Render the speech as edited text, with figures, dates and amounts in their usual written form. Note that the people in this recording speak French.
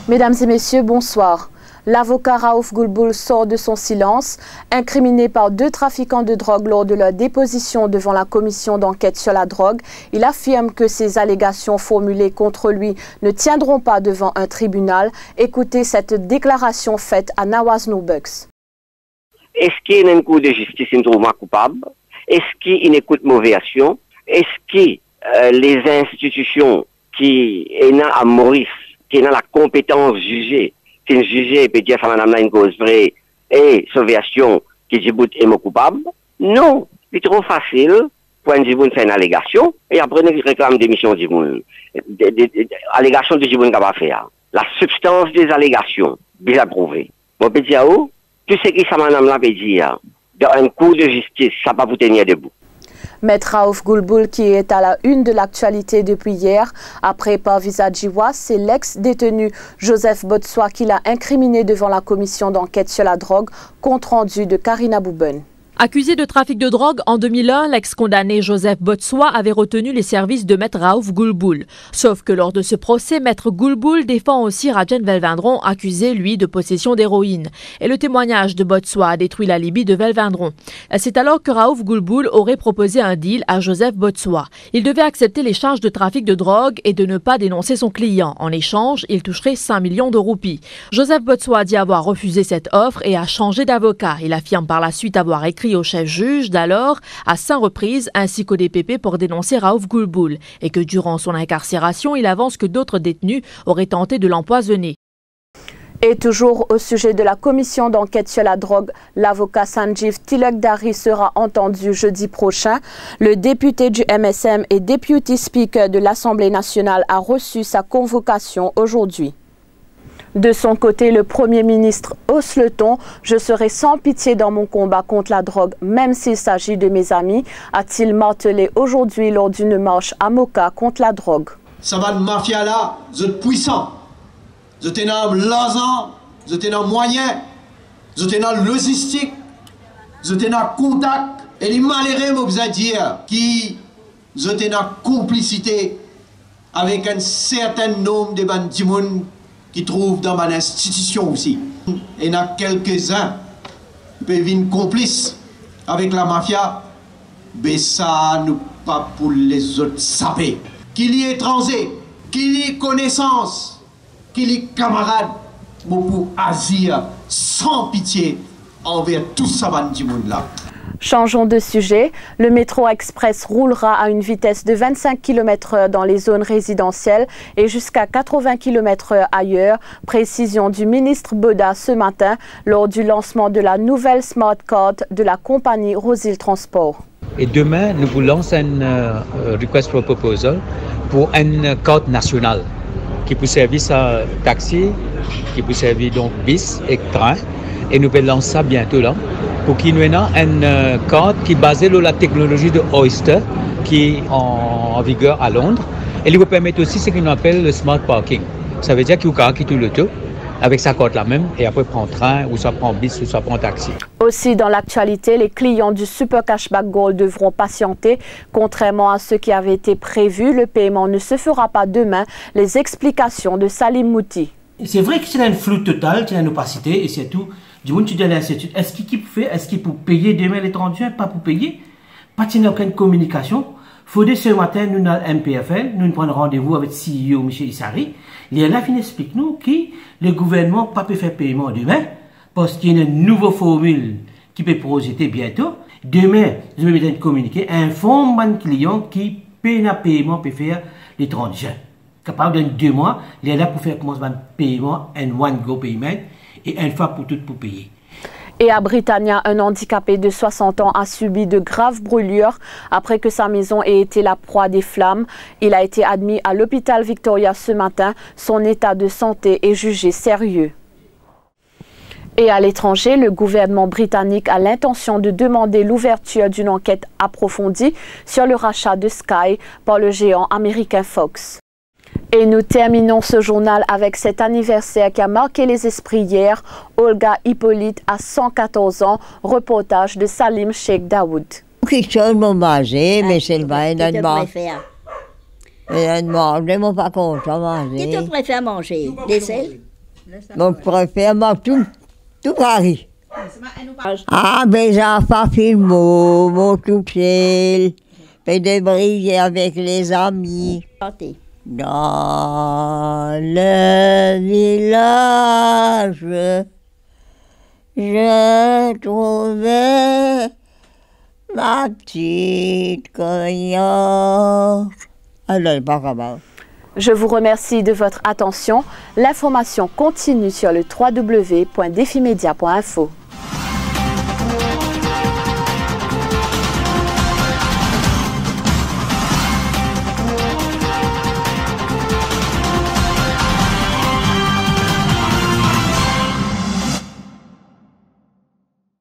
Mesdames et messieurs, bonsoir. L'avocat Raouf Goulboul sort de son silence. Incriminé par 2 trafiquants de drogue lors de leur déposition devant la commission d'enquête sur la drogue, il affirme que ces allégations formulées contre lui ne tiendront pas devant un tribunal. Écoutez cette déclaration faite à Nawaz Noubux. Est-ce qu'il y a une cour de justice qui trouve coupable? Est-ce qu'il y a une écoute mauvaise action? Est-ce que les institutions qui sont à Maurice, qui ont la compétence jugée, qui juger et peut dire à madame là une cause vraie et sauveation qui Djibouti est coupable? Non, c'est trop facile pour un Djibouti faire une allégation et après il réclame démission de Djibouti. Allégation de Djibouti n'a pas fait. La substance des allégations, bien prouvé. Bon, peut dire où? Tout ce que ça madame là peut dire dans un cours de justice, ça va vous tenir debout. Maître Raouf Goulboul, qui est à la une de l'actualité depuis hier, après Parvisa Djiwa, c'est l'ex-détenu Joseph Botswa qui l'a incriminé devant la commission d'enquête sur la drogue, compte rendu de Karina Bouben. Accusé de trafic de drogue en 2001, l'ex-condamné Joseph Botswa avait retenu les services de Maître Raouf Goulboul. Sauf que lors de ce procès, Maître Goulboul défend aussi Rajen Velvindron, accusé, lui, de possession d'héroïne. Et le témoignage de Botswa a détruit l'alibi de Velvindron. C'est alors que Raouf Goulboul aurait proposé un deal à Joseph Botswa. Il devait accepter les charges de trafic de drogue et de ne pas dénoncer son client. En échange, il toucherait 5 millions de roupies. Joseph Botswa dit avoir refusé cette offre et a changé d'avocat. Il affirme par la suite avoir écrit au chef juge d'alors à 5 reprises ainsi qu'au DPP pour dénoncer Raouf Goulboul et que durant son incarcération, il avance que d'autres détenus auraient tenté de l'empoisonner. Et toujours au sujet de la commission d'enquête sur la drogue, l'avocat Sanjeev Tilakdari sera entendu jeudi prochain. Le député du MSM et Deputy Speaker de l'Assemblée nationale a reçu sa convocation aujourd'hui. De son côté, le Premier ministre hausse le ton. « Je serai sans pitié dans mon combat contre la drogue, même s'il s'agit de mes amis », a-t-il martelé aujourd'hui lors d'une marche à Moka contre la drogue. Ça va de mafia là, vous êtes puissants. Vous êtes dans l'argent, vous êtes dans moyens, vous êtes dans logistique, vous êtes dans contact. Et les malheureux, vous allez dire, qui vous êtes dans complicité avec un certain nombre de bandits qui trouvent dans ma institution aussi. Et il y en a quelques-uns qui peuvent venir complices avec la mafia, mais ça nous pas pour les autres saper. Qu'il y ait étranger, qu'il y ait connaissance, qu'il y ait camarades, pour agir sans pitié envers tout ça bandit là. Changeons de sujet. Le métro express roulera à une vitesse de 25 km/h dans les zones résidentielles et jusqu'à 80 km/h ailleurs. Précision du ministre Boda ce matin lors du lancement de la nouvelle Smart Card de la compagnie Rosil Transport. Et demain, nous vous lançons un request for proposal pour une carte nationale qui peut servir à taxi, qui peut servir donc bis et train. Et nous allons lancer ça bientôt là. Pour qu'il y ait une carte qui est basée sur la technologie de Oyster qui est en vigueur à Londres. Et il va permettre aussi ce qu'on appelle le smart parking. Ça veut dire qu'il y a qui tout le tout avec sa carte là même et après prend train ou ça prend bis ou ça prend taxi. Aussi dans l'actualité, les clients du Super Cashback Gold devront patienter. Contrairement à ce qui avait été prévu, le paiement ne se fera pas demain. Les explications de Salim Mouti. C'est vrai que c'est une floue totale, c'est une opacité et c'est tout. Du monde, tu dis à l'institut, est-ce qu'il peut faire, est-ce qu'il peut payer demain l'étranger, pas pour payer? Pas de aucune communication. Faudrait ce matin, nous, dans MPFL, nous prenons rendez-vous avec le CEO, M. Issari. Il est là, il explique nous que le gouvernement pas peut faire paiement demain parce qu'il y a une nouvelle formule qui peut projeter bientôt. Demain, je vais mettre communiqué, informe un client qui paye un paiement peut faire l'étranger. Capable de 2 mois, il est là pour faire commencer un paiement, un one go payment, et une fois pour toutes pour payer. Et à Britannia, un handicapé de 60 ans a subi de graves brûlures après que sa maison ait été la proie des flammes. Il a été admis à l'hôpital Victoria ce matin. Son état de santé est jugé sérieux. Et à l'étranger, le gouvernement britannique a l'intention de demander l'ouverture d'une enquête approfondie sur le rachat de Sky par le géant américain Fox. Et nous terminons ce journal avec cet anniversaire qui a marqué les esprits hier. Olga Hippolyte a 114 ans. Reportage de Salim Sheikh Daoud. Quelque chose m'a mangé, mais c'est le bain d'un mort. Je ne suis pas content de manger. Qu'est-ce que tu préfères manger? Des selles? Mon préfère, tout Paris. Ah, ben, j'ai pas fait le mot, mon tout seul. Fait des briques avec les amis. Dans le village, je trouvais ma petite cognac. Alors, pas comment. Je vous remercie de votre attention. L'information continue sur le www.defimedia.info.